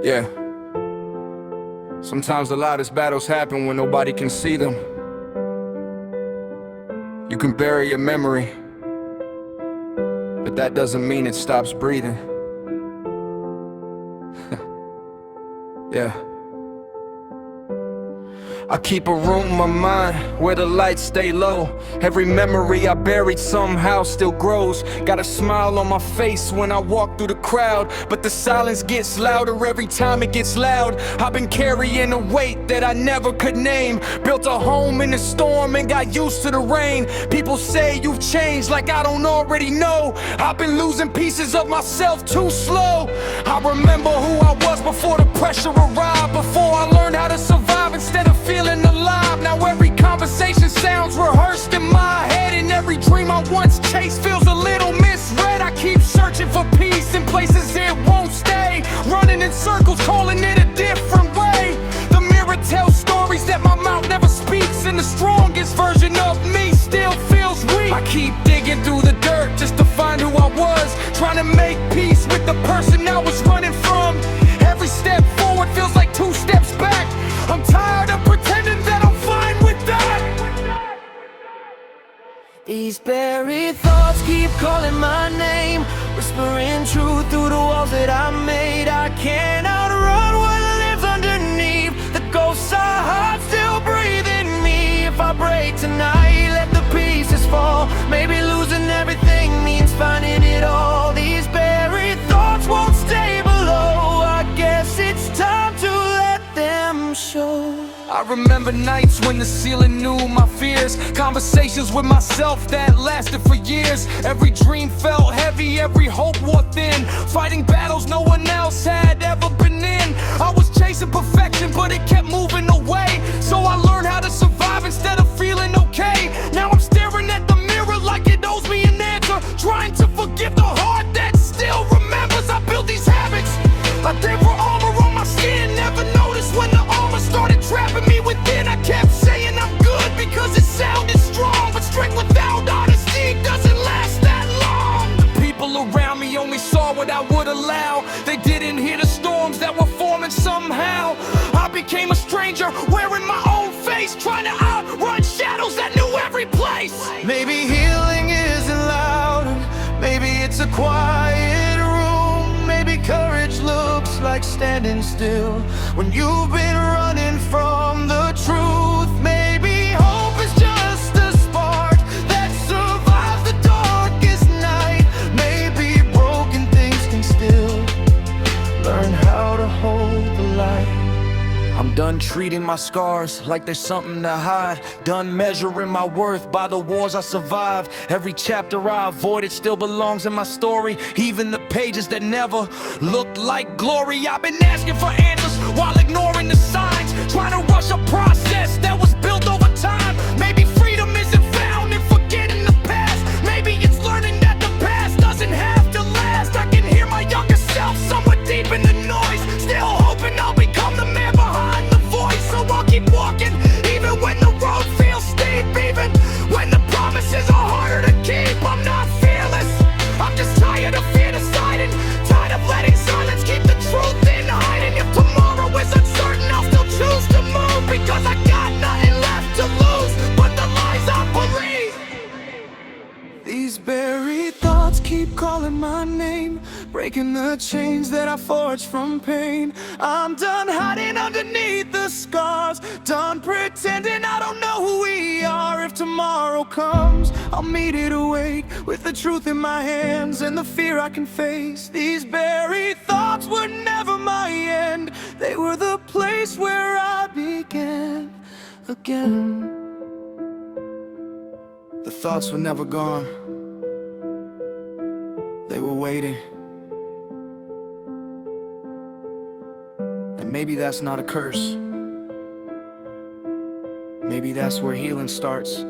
Yeah. Sometimes the loudest battles happen when nobody can see them. You can bury your memory, but that doesn't mean it stops breathing. Yeah. I keep a room in my mind where the lights stay low. Every memory I buried somehow still grows. Got a smile on my face when I walk through the crowd, but the silence gets louder every time it gets loud. I've been carrying a weight that I never could name. Built a home in the storm and got used to the rain. People say you've changed like I don't already know. I've been losing pieces of myself too slow. I remember who I was before the pressure arrived, before I learned how to survive instead of feeling alive. Now every conversation sounds rehearsed in my head, and every dream I once chased feels a little misread. I keep searching for peace in places it won't stay, running in circles, calling it a different way. The mirror tells stories that my mouth never speaks, and the strongest version of me still feels weak. I keep digging through the dirt just to find who I was, trying to make peace with the person I was running from. Every step forward feels like 2 steps back. I'm tired of pretending that I'm fine with that. These buried thoughts keep calling my name, whispering truth through the walls that I made. I can't outrun what lives underneath. The ghosts I hide still breathe in me. If I break tonight, let the pieces fall. Maybe losing everything means finding it all. These buried thoughts won't stay below. I guess it's time to let them show. I remember nights when the ceiling knew my fears, conversations with myself that lasted for years. Every dream felt heavy, every hope wore thin, fighting battles no one else had ever been in. I was chasing perfection, but it kept moving away, so I learned how to survive instead of feeling okay. Now I'm staring at the mirror like it owes me an answer, trying to forgive the heart that still remembers. I built these habits like they were armor on my skin. Never noticed when the armor started trapping me within. I kept saying I'm good because it sounded strong, but strength without honesty doesn't last that long. The people around me only saw what I would allow. They didn't hear the storms that were forming somehow. I became a stranger, wearing my own face, trying to outrun shadows that knew every place. Maybe healing isn't loud, maybe it's a quiet room. Maybe courage looks like standing still when you've been running from the truth. Maybe hope is just a spark that survives the darkest night. Maybe broken things can still learn how to hold the light. I'm done treating my scars like there's something to hide, done measuring my worth by the wars I survived. Every chapter I avoided still belongs in my story, even the pages that never looked like glory. I've been asking for answers while ignoring the signs, trying to rush a process that was built over time. Maybe freedom isn't found in forgetting the past. Maybe it's learning that the past doesn't have to last. I can hear my younger self somewhere deep in the noise, still hoping I'll become the man behind the voice. So I'll keep walking even when the road feels steep, even when the promises are harder to keep. I'm not fearless, I'm just tired of fear deciding, tired of letting silence keep the truth in hiding. If tomorrow is uncertain, I'll still choose to move, because I got nothing left to lose but the lies I believe. These buried thoughts keep calling my name, breaking the chains that I forged from pain. I'm done hiding underneath the scars, done pretending I don't know who we are. If tomorrow comes, I'll meet it awake with the truth in my hands and the fear I can face. These buried thoughts were never my end, they were the place where I began again. The thoughts were never gone, they were waiting. And maybe that's not a curse. Maybe that's where healing starts.